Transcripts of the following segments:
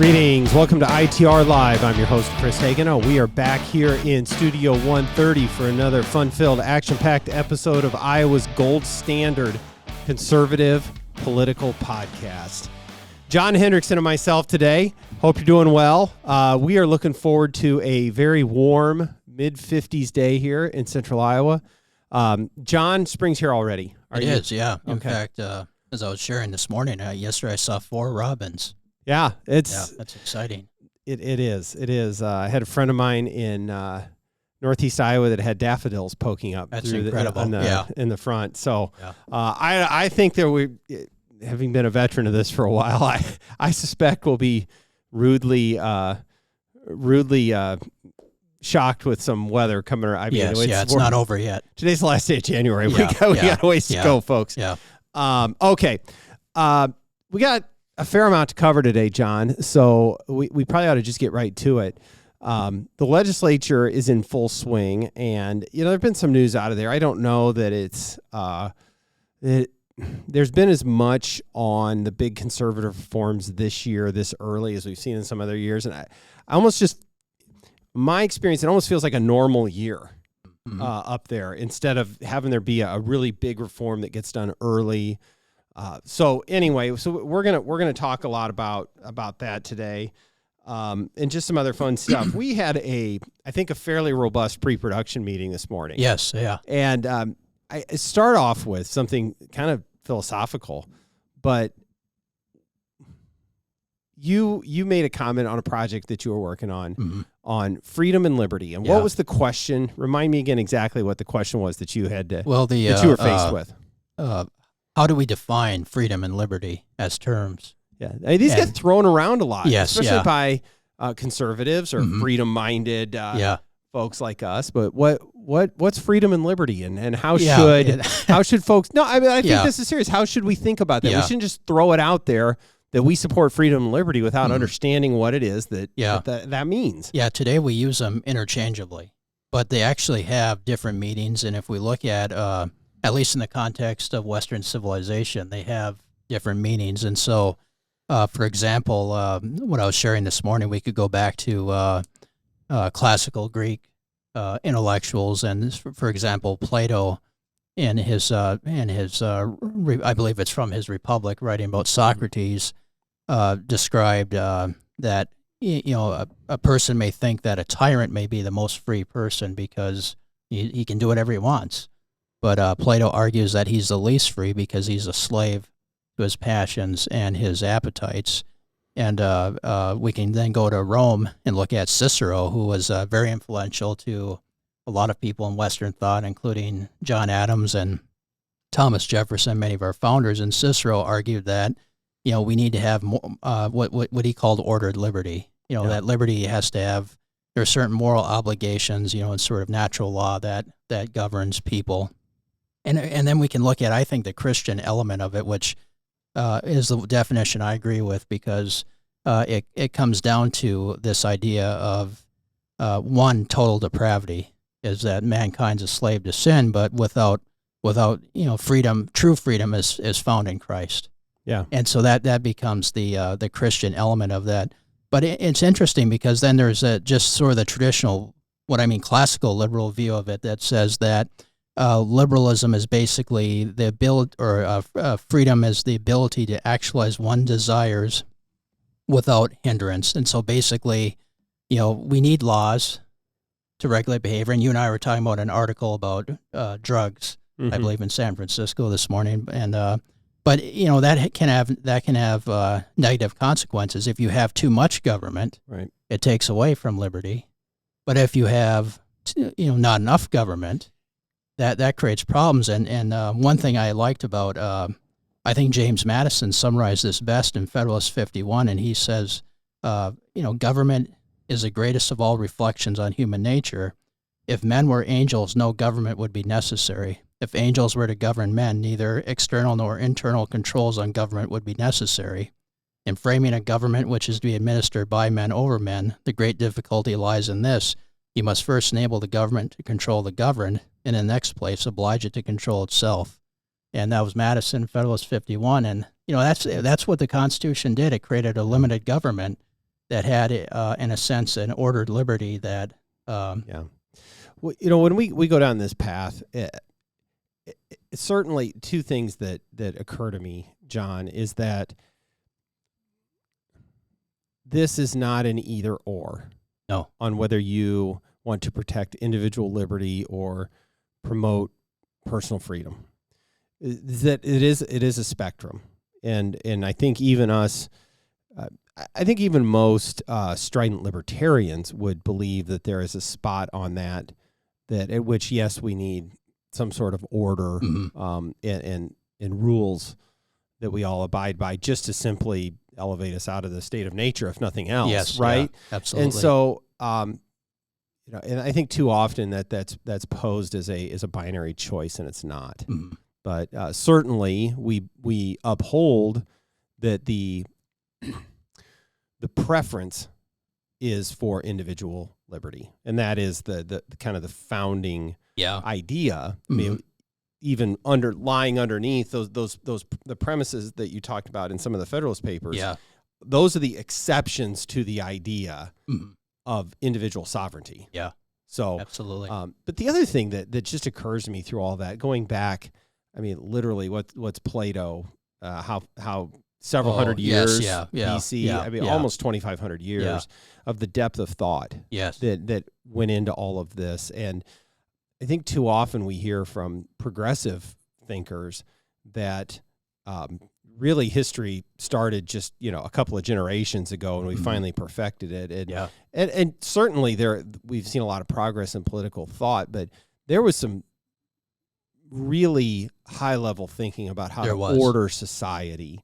Greetings. Welcome to ITR Live. I'm your host, Chris Hagen. We are back here in Studio 130 for another fun-filled, action-packed episode of Iowa's gold standard conservative political podcast. John Hendrickson and myself today. Hope you're doing well. We are looking forward to a very warm mid-50s day here in central Iowa. John, spring's here already. It is, yeah. In fact, as I was sharing this morning, yesterday I saw 4 robins. Yeah, that's exciting. It is. It is. I had a friend of mine in northeast Iowa that had daffodils poking up. That's incredible. In the front. So I think that we, having been a veteran of this for a while, I suspect we'll be rudely shocked with some weather coming around. I mean, it's not over yet. Today's the last day of January. We got a ways to go, folks. Yeah. Okay. We got a fair amount to cover today, John, so we probably ought to just get right to it. The legislature is in full swing, and there's been some news out of there. I don't know that there's been as much on the big conservative reforms this year, this early, as we've seen in some other years, and I almost just, my experience, it almost feels like a normal year up there, instead of having there be a really big reform that gets done early. So we're gonna talk a lot about that today, and just some other fun stuff. We had I think a fairly robust pre-production meeting this morning. Yes, yeah. And I start off with something kind of philosophical, but you made a comment on a project that you were working on freedom and liberty. And what was the question? Remind me again exactly what the question was that you had to, that you were faced with. How do we define freedom and liberty as terms? Yeah, these get thrown around a lot, especially by conservatives or freedom-minded folks like us. But what's freedom and liberty, and how should folks? No, I mean, I think this is serious. How should we think about that? We shouldn't just throw it out there that we support freedom and liberty without understanding what it is that means. Yeah, today we use them interchangeably, but they actually have different meanings. And if we look at least in the context of Western civilization, they have different meanings. And so, for example, what I was sharing this morning, we could go back to classical Greek intellectuals, and for example, Plato, in his I believe it's from his Republic, writing about Socrates, described that a person may think that a tyrant may be the most free person because he can do whatever he wants. But Plato argues that he's the least free because he's a slave to his passions and his appetites. And we can then go to Rome and look at Cicero, who was very influential to a lot of people in Western thought, including John Adams and Thomas Jefferson, many of our founders. And Cicero argued that we need to have what he called ordered liberty. That liberty has to have, there are certain moral obligations, in sort of natural law that governs people. And then we can look at, I think, the Christian element of it, which is the definition I agree with, because it comes down to this idea of one, total depravity, is that mankind's a slave to sin, but without freedom, true freedom is found in Christ. Yeah, and so that becomes the Christian element of that. But it's interesting because then there's just sort of the traditional, classical liberal view of it that says that. Liberalism is basically the ability, or freedom is the ability to actualize one's desires without hindrance. And so basically, we need laws to regulate behavior. And you and I were talking about an article about drugs, I believe, in San Francisco this morning. And but that can have negative consequences. If you have too much government, it takes away from liberty. But if you have not enough government, that creates problems. And one thing I liked about, I think James Madison summarized this best in Federalist 51, and he says, government is the greatest of all reflections on human nature. If men were angels, no government would be necessary. If angels were to govern men, neither external nor internal controls on government would be necessary. In framing a government which is to be administered by men over men, the great difficulty lies in this. You must first enable the government to control the governed, and in the next place, oblige it to control itself. And that was Madison, Federalist 51. And, that's what the Constitution did. It created a limited government that had, in a sense, an ordered liberty that. Yeah. Well, when we go down this path, certainly two things that occur to me, John, is that this is not an either or. No. On whether you want to protect individual liberty or promote personal freedom. That it is a spectrum, and I think even us, I think even most strident libertarians would believe that there is a spot on that at which, yes, we need some sort of order and rules that we all abide by, just to simply elevate us out of the state of nature, if nothing else. Yes, right? Yeah, absolutely. And so, and I think too often that's posed as a binary choice, and it's not. Mm-hmm. But certainly, we uphold that the preference is for individual liberty, and that is the kind of the founding idea. I mean, even lying underneath those the premises that you talked about in some of the Federalist Papers. Yeah. Those are the exceptions to the idea of individual sovereignty. Yeah. So absolutely. But the other thing that just occurs to me through all that, going back, I mean, literally, what's Plato? How several hundred years BC? I mean, almost 2,500 years of the depth of thought. Yes. That went into all of this, and I think too often we hear from progressive thinkers that really history started just a couple of generations ago, and we finally perfected it. And certainly we've seen a lot of progress in political thought, but there was some really high level thinking about how to order society.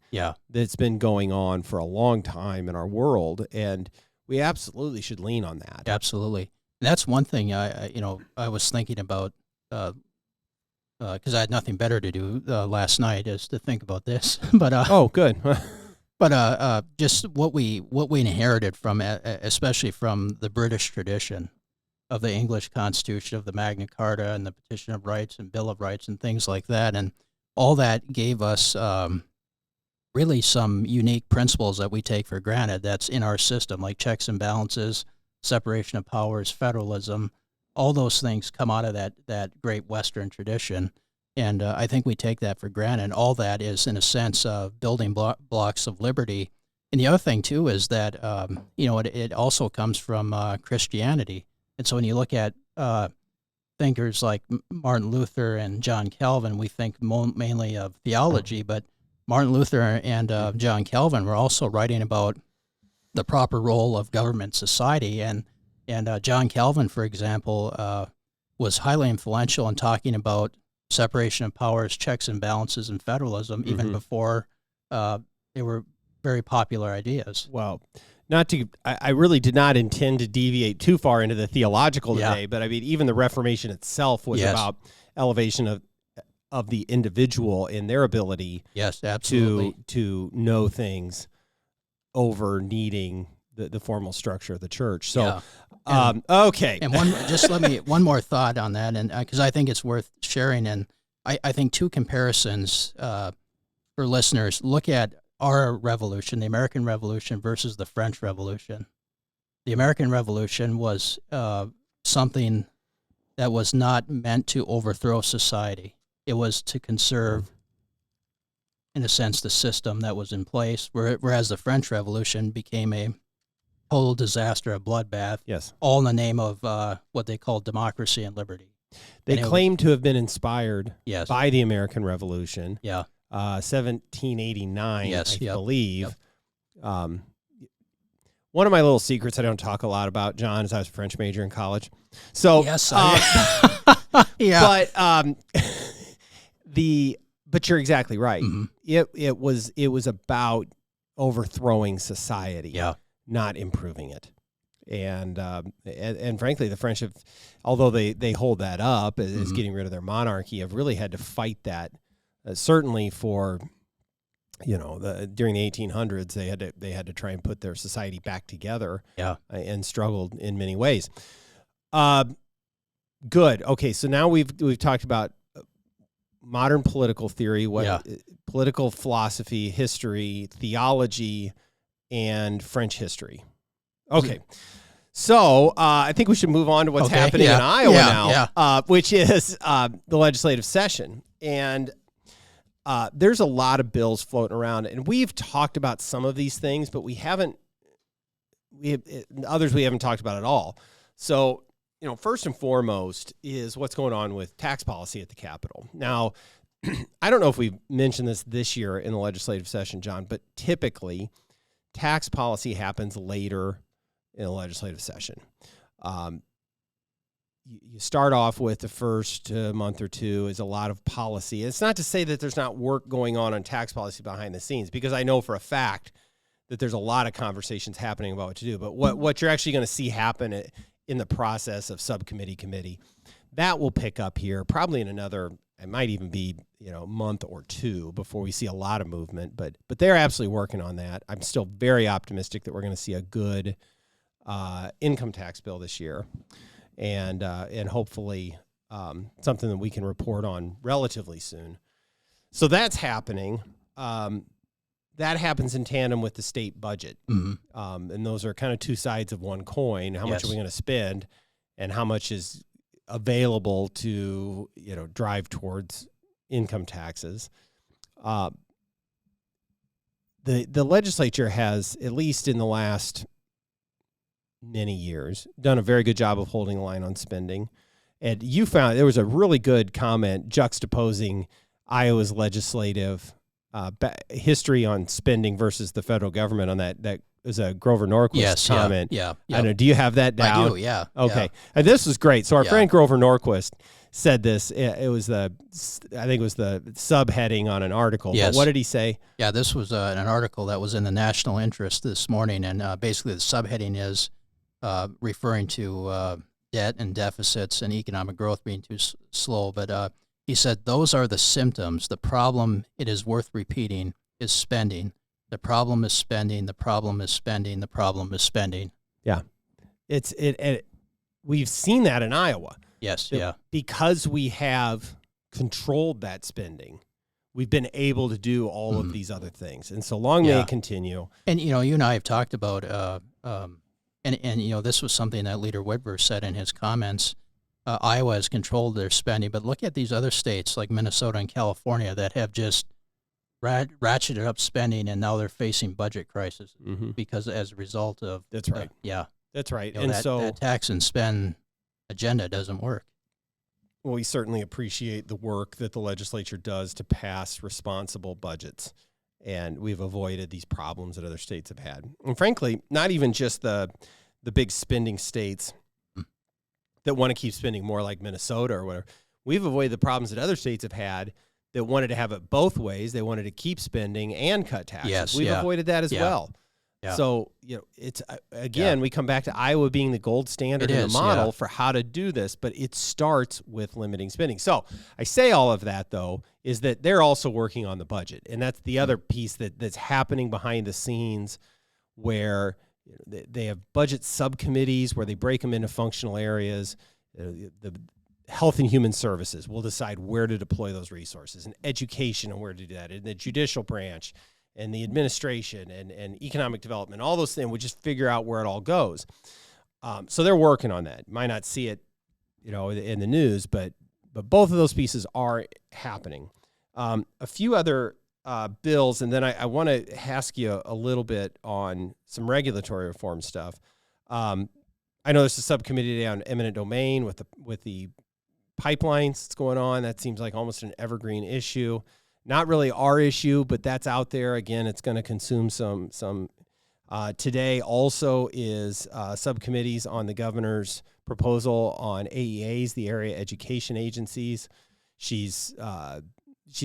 That's been going on for a long time in our world, and we absolutely should lean on that. Absolutely. That's one thing I was thinking about, because I had nothing better to do last night is to think about this. But oh, good. But just what we inherited from, especially from the British tradition of the English Constitution, of the Magna Carta and the Petition of Rights and Bill of Rights and things like that, and all that gave us really some unique principles that we take for granted that's in our system, like checks and balances, separation of powers, federalism. All those things come out of that great Western tradition, and I think we take that for granted. All that is, in a sense, building blocks of liberty. And the other thing too is that it also comes from Christianity. And so when you look at thinkers like Martin Luther and John Calvin, we think mainly of theology, but Martin Luther and John Calvin were also writing about the proper role of government society. And John Calvin, for example, was highly influential in talking about separation of powers, checks and balances, and federalism, even before they were very popular ideas. Well, I really did not intend to deviate too far into the theological today, but I mean, even the Reformation itself was about elevation of the individual in their ability to know things over needing the formal structure of the church. So, okay. And one more thought on that, and because I think it's worth sharing, and I think two comparisons for listeners. Look at our revolution, the American Revolution versus the French Revolution. The American Revolution was something that was not meant to overthrow society. It was to conserve, in a sense, the system that was in place, whereas the French Revolution became a total disaster, a bloodbath, all in the name of what they called democracy and liberty. They claim to have been inspired by the American Revolution. 1789, I believe. One of my little secrets I don't talk a lot about, John, is I was a French major in college. So, but you're exactly right. It was about overthrowing society, not improving it. And frankly, the French have, although they hold that up as getting rid of their monarchy, have really had to fight that. Certainly for, during the 1800s, they had to try and put their society back together. And struggled in many ways. Good. Okay, so now we've talked about modern political theory, political philosophy, history, theology, and French history. Okay. So I think we should move on to what's happening in Iowa now, which is the legislative session. And there's a lot of bills floating around. And we've talked about some of these things, but others we haven't talked about at all. So, first and foremost is what's going on with tax policy at the Capitol. Now, I don't know if we've mentioned this year in the legislative session, John, but typically tax policy happens later in a legislative session. You start off with the first month or two is a lot of policy. It's not to say that there's not work going on tax policy behind the scenes, because I know for a fact that there's a lot of conversations happening about what to do. But what you're actually going to see happen in the process of committee, that will pick up here probably in another, it might even be, month or two before we see a lot of movement. But they're absolutely working on that. I'm still very optimistic that we're going to see a good income tax bill this year, and hopefully something that we can report on relatively soon. So that's happening. That happens in tandem with the state budget. Mm-hmm. And those are kind of two sides of one coin. How much are we going to spend, and how much is available to, drive towards income taxes. The legislature has, at least in the last many years, done a very good job of holding a line on spending. And you found there was a really good comment juxtaposing Iowa's legislative history on spending versus the federal government on that. That was a Grover Norquist comment. Yeah. I know. Do you have that down? I do, yeah. Okay. Yeah. And this was great. So our friend Grover Norquist said this. It was I think it was the subheading on an article. Yes. But what did he say? Yeah, this was an article that was in the National Interest this morning, and basically the subheading is referring to debt and deficits and economic growth being too slow. But he said, those are the symptoms. The problem, it is worth repeating, is spending. The problem is spending. The problem is spending. The problem is spending. Yeah. We've seen that in Iowa. Yes, yeah. Because we have controlled that spending, we've been able to do all of these other things. And so long may it continue. And, you and I have talked about, and this was something that Leader Whitver said in his comments. Iowa has controlled their spending, but look at these other states like Minnesota and California that have just ratcheted up spending, and now they're facing budget crisis because as a result of that's right. That's right. And so that tax and spend agenda doesn't work. Well, we certainly appreciate the work that the legislature does to pass responsible budgets, and we've avoided these problems that other states have had. And frankly, not even just the big spending states that want to keep spending more, like Minnesota or whatever. We've avoided the problems that other states have had that wanted to have it both ways. They wanted to keep spending and cut taxes. Yes, we've avoided that as well. Yeah. So, it's again, we come back to Iowa being the gold standard and the model for how to do this, but it starts with limiting spending. So I say all of that, though, is that they're also working on the budget. And that's the other piece that's happening behind the scenes, where they have budget subcommittees where they break them into functional areas. The Health and Human Services will decide where to deploy those resources, and education and where to do that, and the judicial branch and the administration and economic development, all those things. We just figure out where it all goes. So they're working on that. Might not see it, in the news, but both of those pieces are happening. A few other bills, and then I want to ask you a little bit on some regulatory reform stuff. I know there's a subcommittee today on eminent domain with the pipelines that's going on. That seems like almost an evergreen issue. Not really our issue, but that's out there. Again, it's going to consume some. Today also is subcommittees on the governor's proposal on AEAs, the area education agencies. She's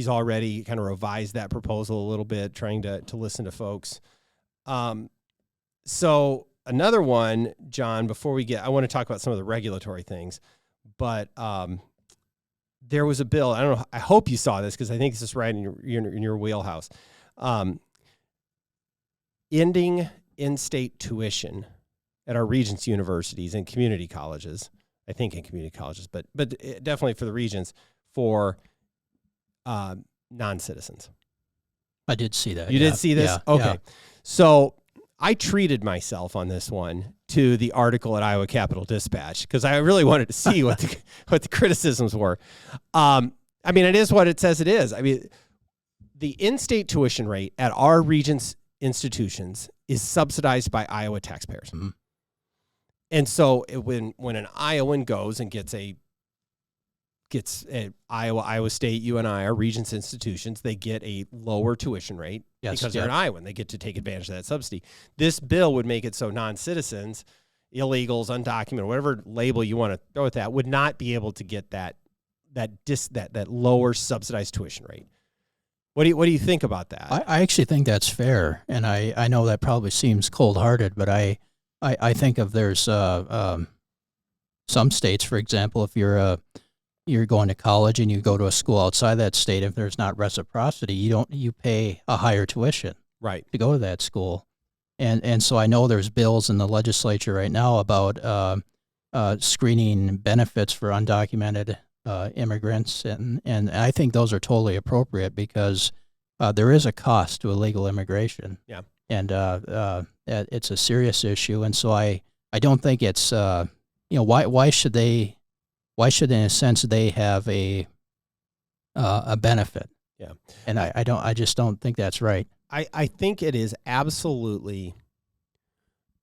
already kind of revised that proposal a little bit, trying to listen to folks. So another one, John, before I want to talk about some of the regulatory things, but there was a bill. I don't know. I hope you saw this, because I think this is right in your wheelhouse. Ending in-state tuition at our Regents universities and community colleges. I think in community colleges, but definitely for the Regents, for non-citizens. I did see that. You did see this? Yeah, okay. Yeah. So I treated myself on this one to the article at Iowa Capital Dispatch because I really wanted to see what the criticisms were. I mean, it is what it says it is. I mean, the in-state tuition rate at our region's institutions is subsidized by Iowa taxpayers. Mm-hmm. And so when an Iowan goes and gets Iowa State, UNI, our Regents institutions, they get a lower tuition rate because they're an Iowan. They get to take advantage of that subsidy. This bill would make it so non-citizens, illegals, undocumented, whatever label you want to throw at that, would not be able to get that lower subsidized tuition rate. What do you think about that? I actually think that's fair, and I know that probably seems cold-hearted, but I think of there's some states, for example, if you're going to college and you go to a school outside that state, if there's not reciprocity, you pay a higher tuition to go to that school. And so I know there's bills in the legislature right now about screening benefits for undocumented immigrants, and I think those are totally appropriate because there is a cost to illegal immigration. Yeah. And it's a serious issue, and so I don't think it's why should in a sense they have a benefit? Yeah. And I just don't think that's right. I think it is absolutely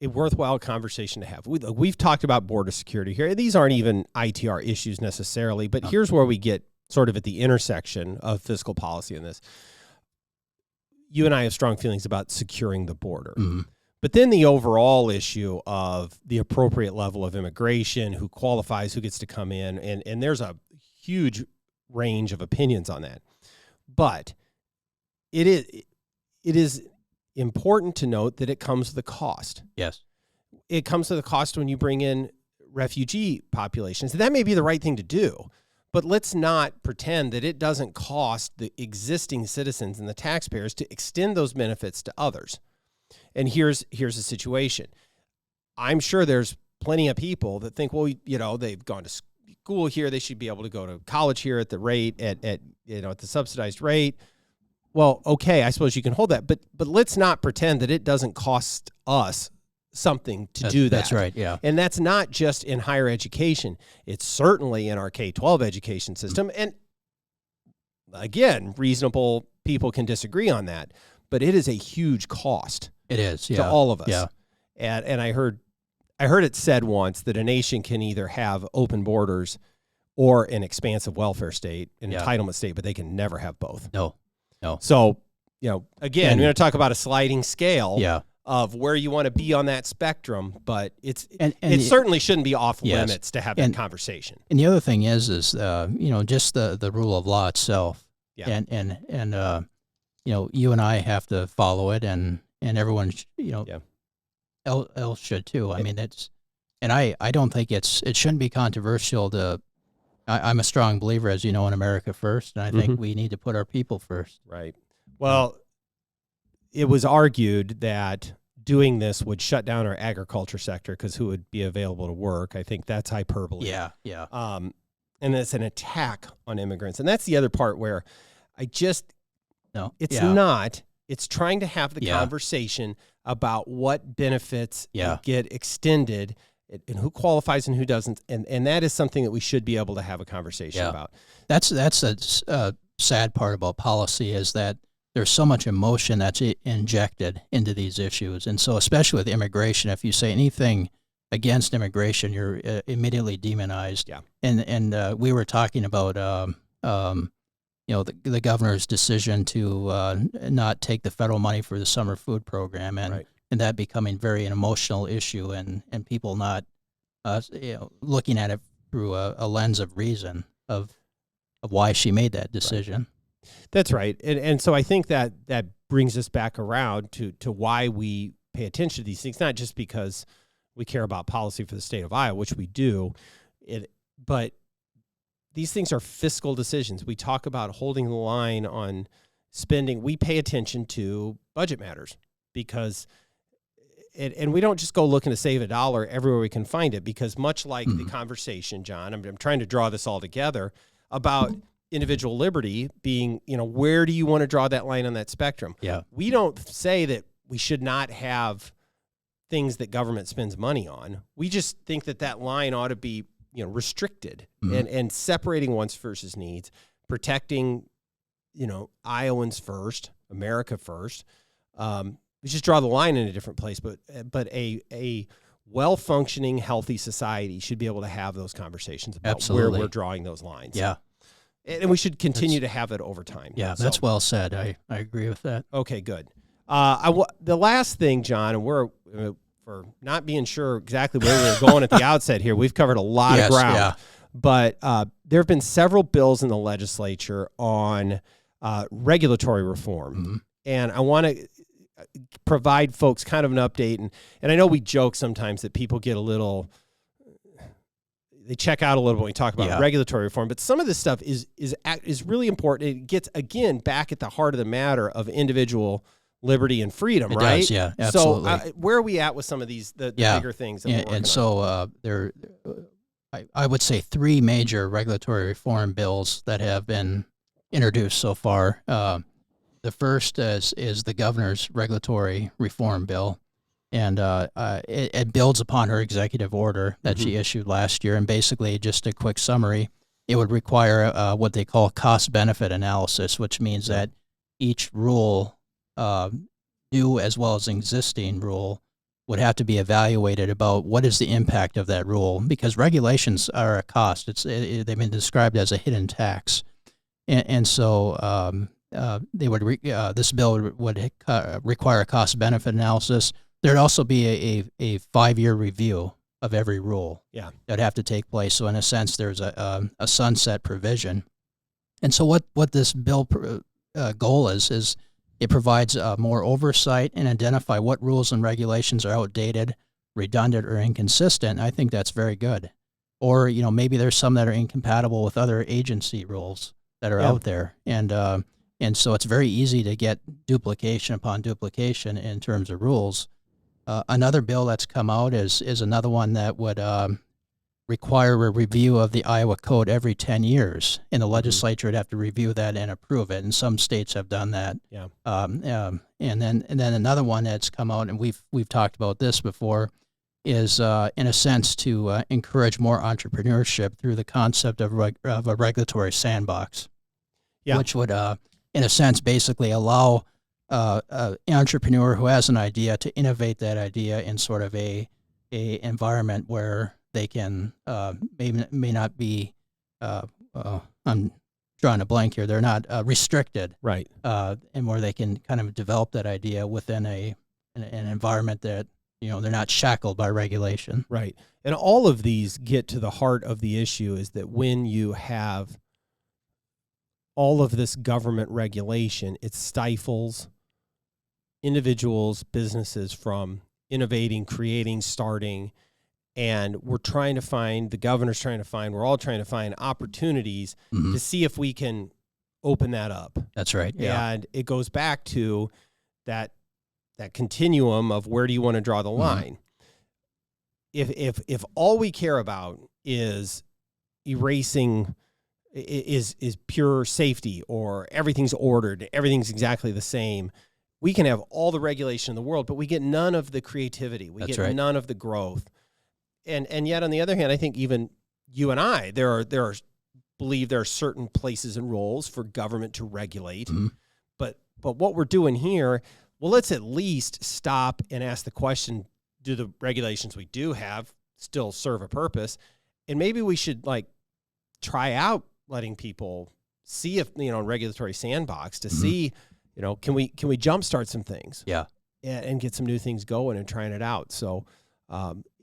a worthwhile conversation to have. We've talked about border security here. These aren't even ITR issues necessarily, but here's where we get sort of at the intersection of fiscal policy in this. You and I have strong feelings about securing the border. Mm-hmm. But then the overall issue of the appropriate level of immigration, who qualifies, who gets to come in, and there's a huge range of opinions on that. But it is important to note that it comes with a cost. Yes. It comes with a cost when you bring in refugee populations. And that may be the right thing to do, but let's not pretend that it doesn't cost the existing citizens and the taxpayers to extend those benefits to others. And here's the situation. I'm sure there's plenty of people that think, well, they've gone to school here, they should be able to go to college here at the rate at the subsidized rate. Well, okay, I suppose you can hold that, but let's not pretend that it doesn't cost us something to do that. That's right, yeah. And that's not just in higher education. It's certainly in our K-12 education system. And again, reasonable people can disagree on that, but it is a huge cost. It is, to all of us. Yeah. And I heard it said once that a nation can either have open borders or an expansive welfare state, an entitlement state, but they can never have both. No. So, again, we're going to talk about a sliding scale of where you want to be on that spectrum, but it certainly shouldn't be off limits to have that conversation. And the other thing is just the rule of law itself. Yeah. And you and I have to follow it, and everyone, else should too. I mean, I don't think it shouldn't be controversial to. I'm a strong believer, as you know, in America first, and I think we need to put our people first. Right. Well, it was argued that doing this would shut down our agriculture sector because who would be available to work? I think that's hyperbole. Yeah. And it's an attack on immigrants, and that's the other part where it's not. It's trying to have the conversation about what benefits get extended and who qualifies and who doesn't. And that is something that we should be able to have a conversation about. That's a sad part about policy is that there's so much emotion that's injected into these issues. And so especially with immigration, if you say anything against immigration, you're immediately demonized. Yeah. And we were talking about the governor's decision to not take the federal money for the summer food program, and that becoming very an emotional issue, and people not looking at it through a lens of reason of why she made that decision. Right. That's right, and so I think that brings us back around to why we pay attention to these things, not just because we care about policy for the state of Iowa, which we do, but these things are fiscal decisions. We talk about holding the line on spending. We pay attention to budget matters because, and we don't just go looking to save $1 everywhere we can find it, because much like the conversation, John, I'm trying to draw this all together about individual liberty being, where do you want to draw that line on that spectrum? Yeah. We don't say that we should not have things that government spends money on. We just think that line ought to be, restricted and separating wants versus needs, protecting, Iowans first, America first. We just draw the line in a different place, but a well-functioning, healthy society should be able to have those conversations about where we're drawing those lines. Yeah. And we should continue to have it over time. Yeah, that's well said. I agree with that. Okay, good. The last thing, John, and we're for not being sure exactly where we were going at the outset here, we've covered a lot of ground. Yeah. But there have been several bills in the legislature on regulatory reform. And I want to provide folks kind of an update. And I know we joke sometimes that people get they check out a little bit when we talk about regulatory reform, but some of this stuff is really important. It gets, again, back at the heart of the matter of individual liberty and freedom, right? Does, yeah, absolutely. So where are we at with some of these, the bigger things? I would say 3 major regulatory reform bills that have been introduced so far. The first is the governor's regulatory reform bill, and it builds upon her executive order that she issued last year. And basically, just a quick summary, it would require what they call cost-benefit analysis, which means that each rule, new as well as existing rule, would have to be evaluated about what is the impact of that rule, because regulations are a cost. They've been described as a hidden tax, and so this bill would require a cost-benefit analysis. There'd also be a 5-year review of every rule. Yeah, that'd have to take place. So in a sense, there's a sunset provision. And so what this bill goal is it provides more oversight and identify what rules and regulations are outdated, redundant, or inconsistent. I think that's very good. Or maybe there's some that are incompatible with other agency rules that are out there, and so it's very easy to get duplication upon duplication in terms of rules. Another bill that's come out is another one that would require a review of the Iowa Code every 10 years, and the legislature would have to review that and approve it. And some states have done that. Yeah. And then another one that's come out, and we've talked about this before, is in a sense to encourage more entrepreneurship through the concept of a regulatory sandbox, which would, in a sense, basically allow an entrepreneur who has an idea to innovate that idea in sort of a environment where they can may not be I'm drawing a blank here. They're not restricted, right? And where they can kind of develop that idea within an environment that they're not shackled by regulation, right? And all of these get to the heart of the issue: is that when you have all of this government regulation, it stifles individuals, businesses from innovating, creating, starting. And we're trying to find, the governor's trying to find, we're all trying to find opportunities to see if we can open that up. That's right. Yeah. And it goes back to that continuum of where do you want to draw the line? If all we care about is erasing, is pure safety, or everything's ordered, everything's exactly the same, we can have all the regulation in the world, but we get none of the creativity. We get none of the growth. And yet, on the other hand, I think even you and I, believe there are certain places and roles for government to regulate. But what we're doing here, well, let's at least stop and ask the question: do the regulations we do have still serve a purpose? And maybe we should try out letting people see if regulatory sandbox to see, can we jumpstart some things? Yeah, and get some new things going and trying it out. So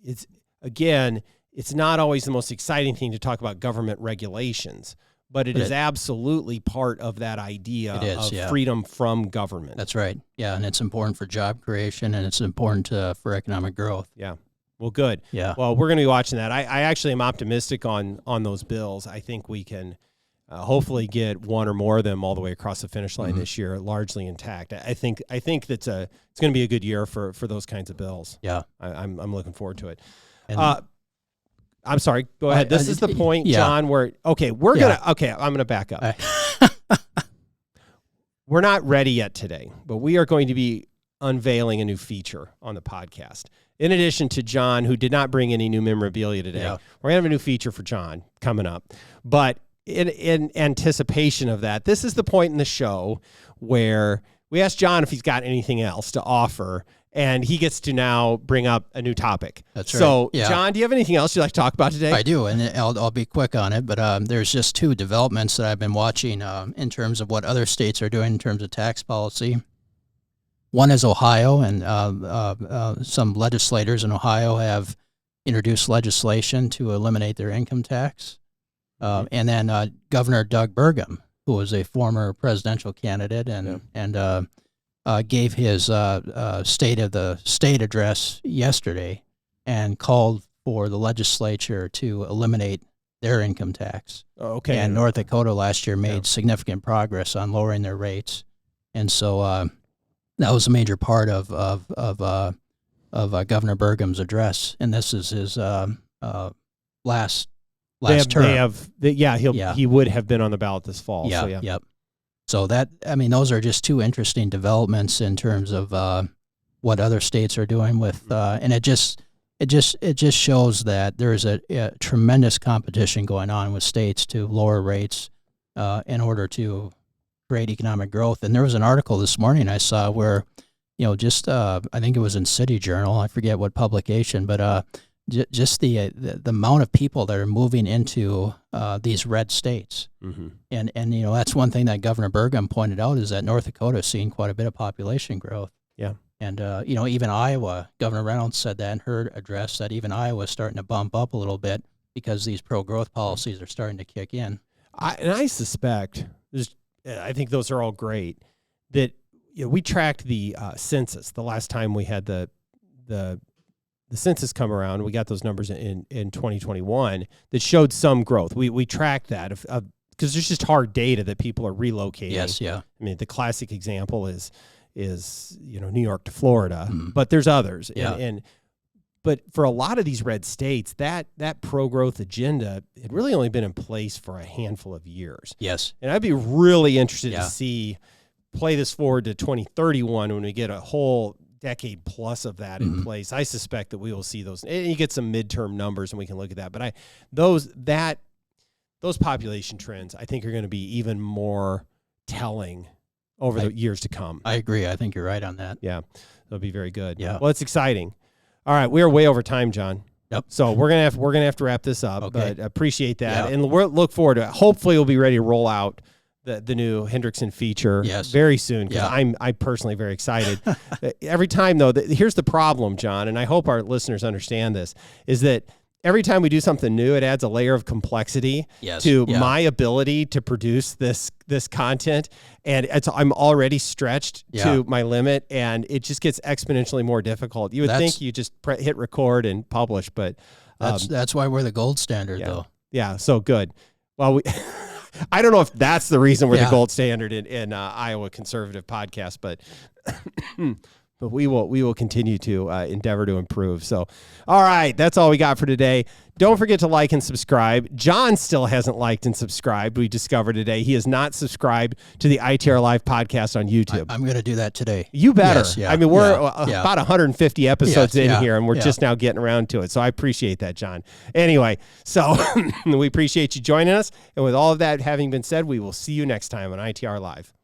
it's not always the most exciting thing to talk about government regulations, but it is absolutely part of that idea of freedom from government. That's right. Yeah, and it's important for job creation, and it's important for economic growth. Yeah. Well, good. Yeah. Well, we're going to be watching that. I actually am optimistic on those bills. I think we can hopefully get one or more of them all the way across the finish line this year, largely intact. I think it's going to be a good year for those kinds of bills. Yeah. I'm looking forward to it. I'm sorry. Go ahead. This is the point, John, where, I'm going to back up. We're not ready yet today, but we are going to be unveiling a new feature on the podcast. In addition to John, who did not bring any new memorabilia today, we're going to have a new feature for John coming up. But in anticipation of that, this is the point in the show where we ask John if he's got anything else to offer, and he gets to now bring up a new topic. That's right. So, John, do you have anything else you'd like to talk about today? I do, and I'll be quick on it, but there's just two developments that I've been watching in terms of what other states are doing in terms of tax policy. One is Ohio, and some legislators in Ohio have introduced legislation to eliminate their income tax. And then Governor Doug Burgum, who was a former presidential candidate and gave his State of the State address yesterday and called for the legislature to eliminate their income tax. Okay. And North Dakota last year made significant progress on lowering their rates. And so that was a major part of Governor Burgum's address. And this is his last term. He would have been on the ballot this fall. So those are just two interesting developments in terms of what other states are doing with, and it just shows that there is a tremendous competition going on with states to lower rates in order to create economic growth. And there was an article this morning I saw where, I think it was in City Journal, I forget what publication, but just the amount of people that are moving into these red states. Mm-hmm. And that's one thing that Governor Burgum pointed out, is that North Dakota is seeing quite a bit of population growth. Yeah. And, even Iowa, Governor Reynolds said that in her address, that even Iowa is starting to bump up a little bit because these pro-growth policies are starting to kick in. I suspect, I think those are all great, that we tracked the census the last time we had the census come around. We got those numbers in 2021 that showed some growth. We tracked that because there's just hard data that people are relocating. Yes, yeah. I mean, the classic example is New York to Florida, but there's others. Yeah. But for a lot of these red states, that pro-growth agenda had really only been in place for a handful of years. Yes. And I'd be really interested to play this forward to 2031 when we get a whole decade plus of that in place. I suspect that we will see those, and you get some midterm numbers and we can look at that. But those population trends, I think, are going to be even more telling over the years to come. I agree. I think you're right on that. Yeah, that'll be very good. Yeah. Well, it's exciting. All right, we are way over time, John. Yep. So we're gonna have to wrap this up. Okay. But appreciate that, Yeah. and we'll look forward to it. Hopefully, we'll be ready to roll out the new Hendrickson feature very soon, because I'm personally very excited. Every time, though, here's the problem, John, and I hope our listeners understand this, is that every time we do something new, it adds a layer of complexity to my ability to produce this content, and I'm already stretched to my limit, and it just gets exponentially more difficult. You would think you just hit record and publish, but that's why we're the gold standard, though. Yeah, so good. Well, I don't know if that's the reason we're the gold standard in Iowa conservative podcast, but but we will continue to endeavor to improve. So, all right, that's all we got for today. Don't forget to like and subscribe. John still hasn't liked and subscribed. We discovered today he has not subscribed to the ITR Live podcast on YouTube. I'm going to do that today. You better. Yes, I mean, we're about 150 episodes in here, and we're just now getting around to it. So I appreciate that, John. Anyway, so we appreciate you joining us. And with all of that having been said, we will see you next time on ITR Live.